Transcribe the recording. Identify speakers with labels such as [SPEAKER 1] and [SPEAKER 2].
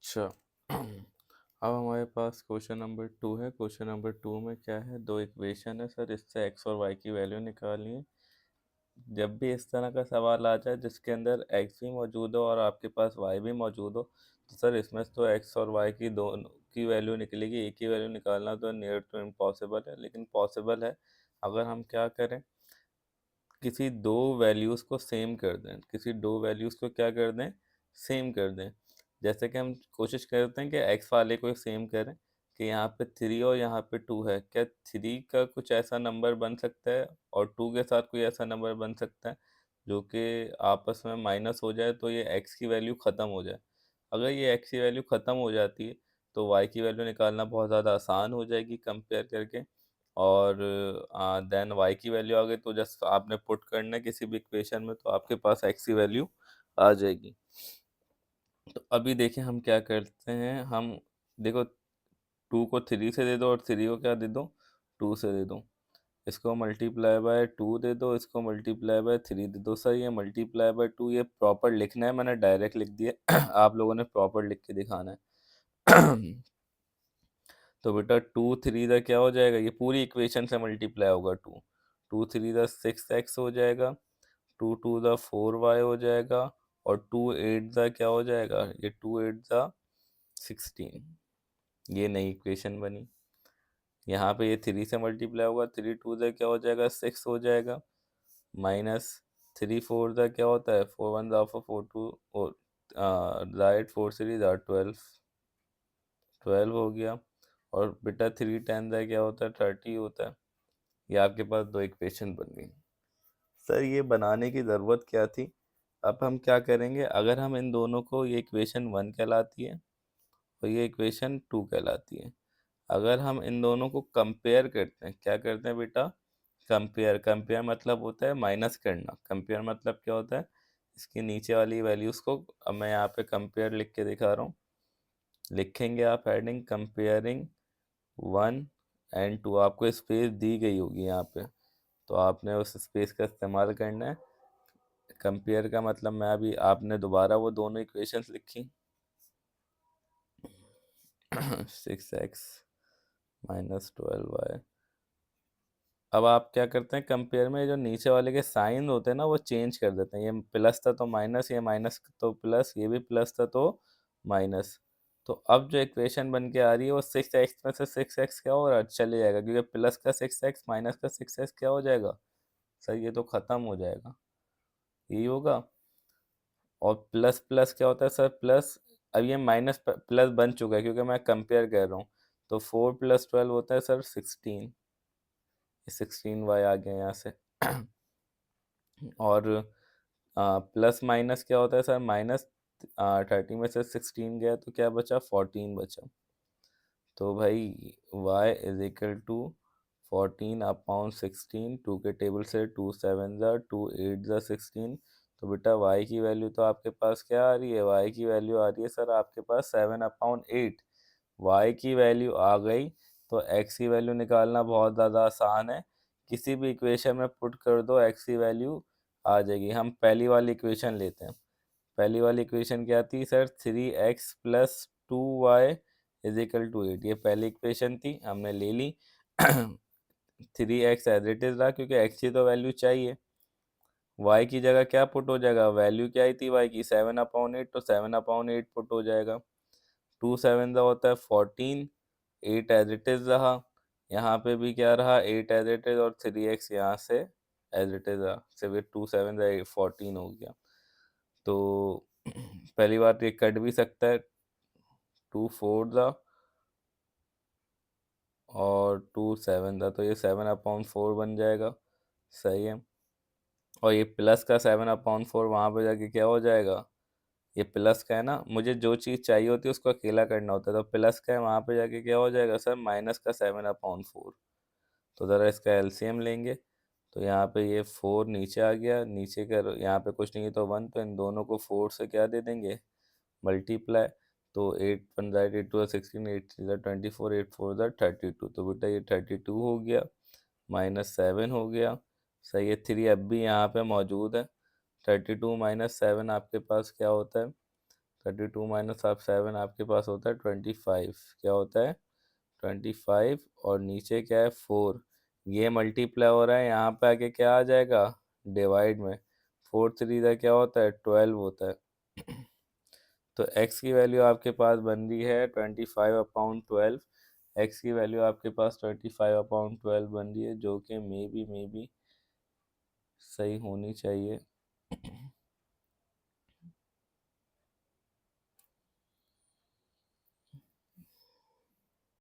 [SPEAKER 1] अच्छा। अब हमारे पास क्वेश्चन नंबर 2 है। क्वेश्चन नंबर 2 में क्या है, दो इक्वेशन है सर, इससे एक्स और वाई की वैल्यू निकालनी है। जब भी इस तरह का सवाल आ जाए जिसके अंदर एक्स भी मौजूद हो और आपके पास वाई भी मौजूद हो, तो सर इसमें तो एक्स और वाई की दोनों की वैल्यू निकलेगी, एक ही वैल्यू निकालना तो नियर टू इम्पॉसिबल है, लेकिन पॉसिबल है। अगर हम क्या करें, किसी दो वैल्यूज़ को सेम कर दें, किसी दो वैल्यूज़ को क्या कर दें, सेम कर दें। जैसे कि हम कोशिश करते हैं कि एक्स वाले को सेम करें, कि यहाँ पे 3 और यहाँ पे 2 है, क्या 3 का कुछ ऐसा नंबर बन सकता है और 2 के साथ कोई ऐसा नंबर बन सकता है जो कि आपस में माइनस हो जाए तो ये एक्स की वैल्यू ख़त्म हो जाए। अगर ये एक्स की वैल्यू ख़त्म हो जाती है तो वाई की वैल्यू निकालना बहुत ज़्यादा आसान हो जाएगी कंपेयर करके। और देन वाई की वैल्यू आ गई तो जस्ट आपने पुट करना है किसी भी इक्वेशन में, तो आपके पास एक्स की वैल्यू आ जाएगी। तो अभी देखिए हम क्या करते हैं, हम देखो 2 को 3 से दे दो और 3 को क्या दे दो, 2 से दे दो। इसको मल्टीप्लाई बाय 2 दे दो, इसको मल्टीप्लाई बाय 3 दे दो। सर ये मल्टीप्लाई बाय 2 ये प्रॉपर लिखना है, मैंने डायरेक्ट लिख दिया आप लोगों ने प्रॉपर लिख के दिखाना है। तो बेटा 2 3 का क्या हो जाएगा, ये पूरी इक्वेशन से मल्टीप्लाई होगा। 2 2 3 का 6x हो जाएगा, 2 2 का 4y हो जाएगा, और 2 8 का क्या हो जाएगा, ये 2 8 का 16। ये नई इक्वेशन बनी। यहाँ पे ये 3 से मल्टीप्लाई होगा, 3 2 का क्या हो जाएगा, 6 हो जाएगा, माइनस 3 4 का क्या होता है, 4 1 का 4 2 और राइट 4 3 का 12 हो गया। और बेटा 3 10 का क्या होता है, 30 होता है। ये आपके पास दो इक्वेशन बन गई। सर ये बनाने की ज़रूरत क्या थी। अब हम क्या करेंगे, अगर हम इन दोनों को, ये इक्वेशन 1 कहलाती है और ये इक्वेशन 2 कहलाती है, अगर हम इन दोनों को कंपेयर करते हैं, क्या करते हैं बेटा, कंपेयर। कंपेयर मतलब होता है माइनस करना। कंपेयर मतलब क्या होता है, इसके नीचे वाली वैल्यूज़ को, अब मैं यहाँ पे कंपेयर लिख के दिखा रहा हूँ, लिखेंगे आप हेडिंग कंपेयरिंग 1 और 2, आपको स्पेस दी गई होगी यहाँ पे, तो आपने उस स्पेस का इस्तेमाल करना है। कंपेयर का मतलब मैं अभी, आपने दोबारा वो दोनों इक्वेशंस लिखी 6x माइनस 12y। अब आप क्या करते हैं, कंपेयर में जो नीचे वाले के साइन होते हैं ना, वो चेंज कर देते हैं। ये प्लस था तो माइनस, ये माइनस तो प्लस, ये भी प्लस था तो माइनस। तो अब जो इक्वेशन बन के आ रही है वो 6x में से 6x क्या हो रहा है, चले जाएगा, क्योंकि प्लस का 6x माइनस का 6x क्या हो जाएगा, सर ये तो ख़त्म हो जाएगा, यही होगा। और प्लस प्लस क्या होता है सर, प्लस, अब ये माइनस प्लस बन चुका है क्योंकि मैं कंपेयर कर रहा हूँ। तो 4 + 12 होता है सर 16, 16y आ गया यहाँ से। और प्लस माइनस क्या होता है सर, माइनस 30 में से 16 गया तो क्या बचा, 14 बचा। तो भाई y इज इक्वल टू 14/16, 2 के टेबल से 2 7 ज़ा 2 8 ज़ा 16। तो बेटा y की वैल्यू तो आपके पास क्या आ रही है, y की वैल्यू आ रही है सर आपके पास 7/8। y की वैल्यू आ गई तो x की वैल्यू निकालना बहुत ज़्यादा आसान है। किसी भी इक्वेशन में पुट कर दो, x की वैल्यू आ जाएगी। हम पहली वाली इक्वेशन लेते हैं। पहली वाली इक्वेशन क्या थी sir, 3x + 2y is equal to 8। ये पहली इक्वेशन थी, हमने ले ली। 3x एज इट इज रहा क्योंकि x की तो वैल्यू चाहिए। y की जगह क्या पुट हो जाएगा, वैल्यू क्या आई थी y की, 7/8, तो 7/8 पुट हो जाएगा। 2 7 का होता है 14, 8 एज इट इज रहा। यहाँ पे भी क्या रहा, 8 एज इट इज, और 3x यहाँ से एज इट इज रहा। सिर्फ 2 7 का 14 हो गया। तो पहली बात ये कट भी सकता है, 2 4 था और 2 7 था, तो ये 7/4 बन जाएगा। सही है। और ये प्लस का 7/4 वहाँ पे जाके क्या हो जाएगा, ये प्लस का है ना, मुझे जो चीज़ चाहिए होती है उसको अकेला करना होता है, तो प्लस का है वहाँ पे जाके क्या हो जाएगा सर, माइनस का 7/4। तो ज़रा इसका एलसीएम लेंगे, तो यहाँ पे ये 4 नीचे आ गया, नीचे का यहाँ पे कुछ नहीं है तो 1, तो इन दोनों को 4 से क्या दे देंगे, मल्टीप्लाई। तो 8 1 ज़ा 8 2 16, 8 3 ज़ा 24, 8 4 ज़ा 32। तो बेटा ये 32 हो गया, -7 हो गया। सही है, 3 अब भी यहाँ पे मौजूद है। 32 - 7 आपके पास क्या होता है, 32 माइनस आप 7 आपके पास होता है 25। क्या होता है 25, और नीचे क्या है 4। ये मल्टीप्लाई हो रहा है, यहाँ पे आके क्या आ जाएगा डिवाइड में। 4 3 क्या होता है 12 होता है। तो x की वैल्यू आपके पास बन रही है 25/12। x की वैल्यू आपके पास 25/12 बन रही है, जो कि मे बी सही होनी चाहिए।